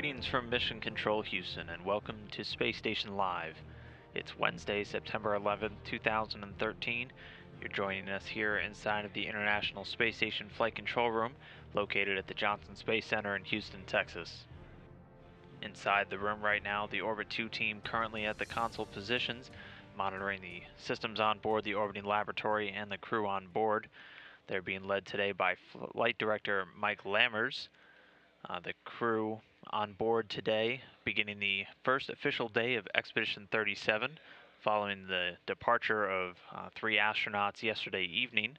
Greetings from Mission Control Houston, and welcome to Space Station Live. It's Wednesday, September 11th, 2013. You're joining us here inside of the International Space Station Flight Control Room, located at the Johnson Space Center in Houston, Texas. Inside the room right now, the Orbit 2 team currently at the console positions, monitoring the systems on board the orbiting laboratory and the crew on board. They're being led today by Flight Director Mike Lammers. The crew on board today, beginning the first official day of Expedition 37, following the departure of 3 astronauts yesterday evening.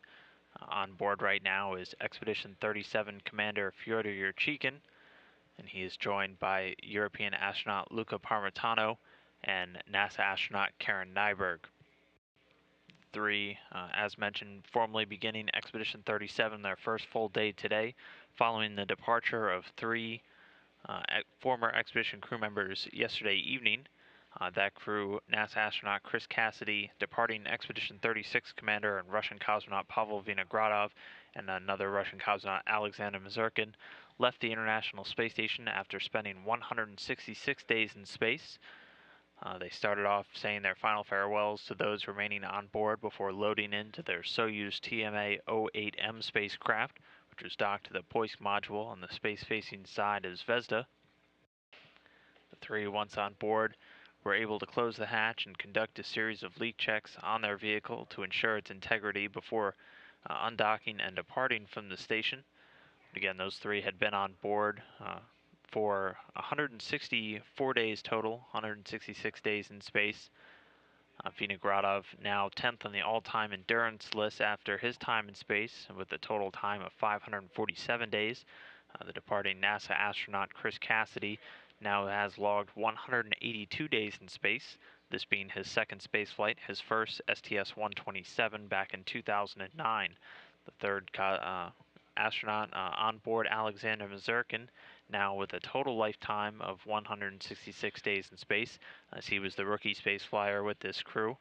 On board right now is Expedition 37 Commander Fyodor Yurchikhin, and he is joined by European astronaut Luca Parmitano and NASA astronaut Karen Nyberg. 3, as mentioned, formally beginning Expedition 37, their first full day today, following the departure of 3 former expedition crew members yesterday evening. That crew, NASA astronaut Chris Cassidy, departing Expedition 36 commander and Russian cosmonaut Pavel Vinogradov, and another Russian cosmonaut Alexander Mazurkin, left the International Space Station after spending 166 days in space. They started off saying their final farewells to those remaining on board before loading into their Soyuz TMA-08M spacecraft, which was docked to the Poisk module on the space-facing side of Zvezda. The 3, once on board, were able to close the hatch and conduct a series of leak checks on their vehicle to ensure its integrity before undocking and departing from the station. Again, those 3 had been on board for 164 days total, 166 days in space. Vinogradov now 10th on the all-time endurance list after his time in space, with a total time of 547 days. The departing NASA astronaut Chris Cassidy now has logged 182 days in space, this being his second space flight, his first STS-127 back in 2009. The third astronaut on board, Alexander Mazurkin, now with a total lifetime of 166 days in space, as he was the rookie space flyer with this crew.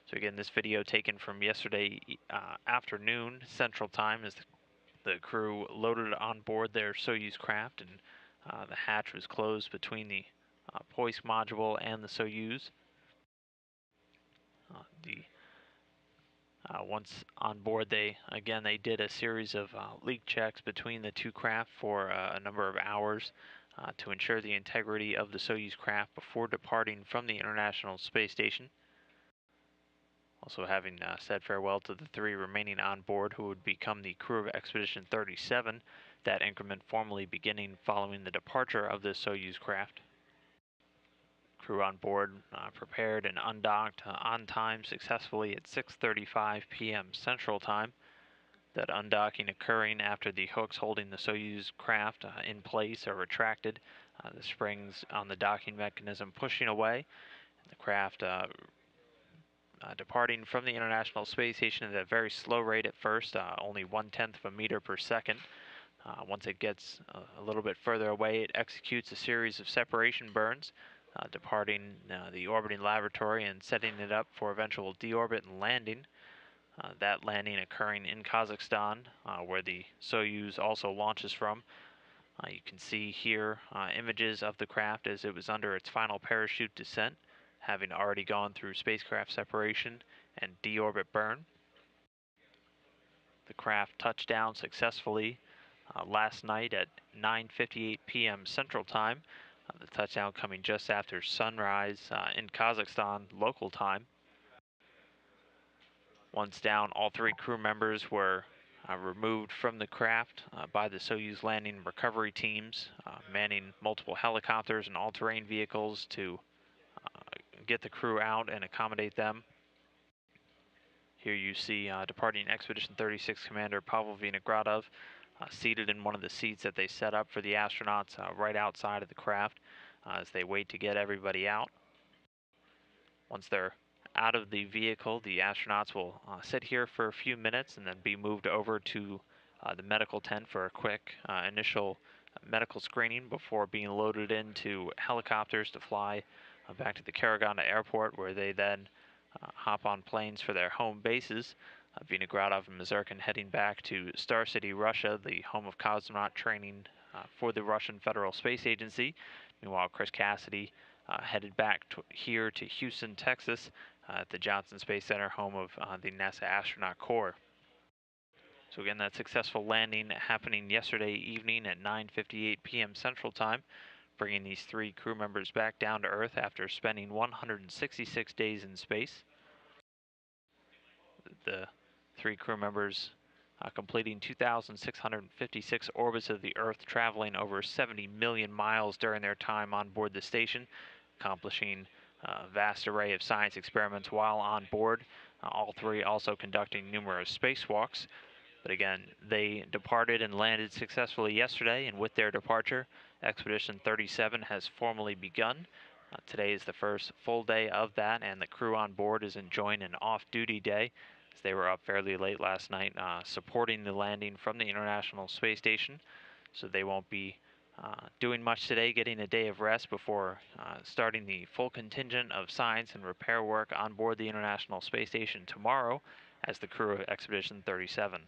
So again, this video taken from yesterday afternoon Central Time, as the crew loaded on board their Soyuz craft, and the hatch was closed between the Poisk module and the Soyuz. Once on board, they did a series of leak checks between the 2 craft for a number of hours to ensure the integrity of the Soyuz craft before departing from the International Space Station. Also having said farewell to the 3 remaining on board who would become the crew of Expedition 37, that increment formally beginning following the departure of the Soyuz craft. Crew on board prepared and undocked on time successfully at 6:35 p.m. Central Time. That undocking occurring after the hooks holding the Soyuz craft in place are retracted, the springs on the docking mechanism pushing away, and the craft departing from the International Space Station at a very slow rate at first, only 1/10 of a meter per second. Once it gets a little bit further away, it executes a series of separation burns, departing the orbiting laboratory and setting it up for eventual deorbit and landing. That landing occurring in Kazakhstan, where the Soyuz also launches from. You can see here images of the craft as it was under its final parachute descent, having already gone through spacecraft separation and deorbit burn. The craft touched down successfully last night at 9:58 p.m. Central Time. The touchdown coming just after sunrise in Kazakhstan local time. Once down, all 3 crew members were removed from the craft by the Soyuz landing recovery teams, manning multiple helicopters and all-terrain vehicles to get the crew out and accommodate them. Here you see departing Expedition 36 commander Pavel Vinogradov, seated in one of the seats that they set up for the astronauts right outside of the craft as they wait to get everybody out. Once they're out of the vehicle, the astronauts will sit here for a few minutes and then be moved over to the medical tent for a quick initial medical screening before being loaded into helicopters to fly back to the Karaganda airport, where they then hop on planes for their home bases. Vinogradov and Mazurkin heading back to Star City, Russia, the home of cosmonaut training for the Russian Federal Space Agency. Meanwhile, Chris Cassidy headed back here to Houston, Texas, at the Johnson Space Center, home of the NASA Astronaut Corps. So again, that successful landing happening yesterday evening at 9:58 p.m. Central Time, bringing these 3 crew members back down to Earth after spending 166 days in space. The 3 crew members completing 2,656 orbits of the Earth, traveling over 70 million miles during their time on board the station, accomplishing a vast array of science experiments while on board. All 3 also conducting numerous spacewalks. But again, they departed and landed successfully yesterday, and with their departure, Expedition 37 has formally begun. Today is the first full day of that, and the crew on board is enjoying an off-duty day, as they were up fairly late last night supporting the landing from the International Space Station. So they won't be doing much today, getting a day of rest before starting the full contingent of science and repair work on board the International Space Station tomorrow as the crew of Expedition 37.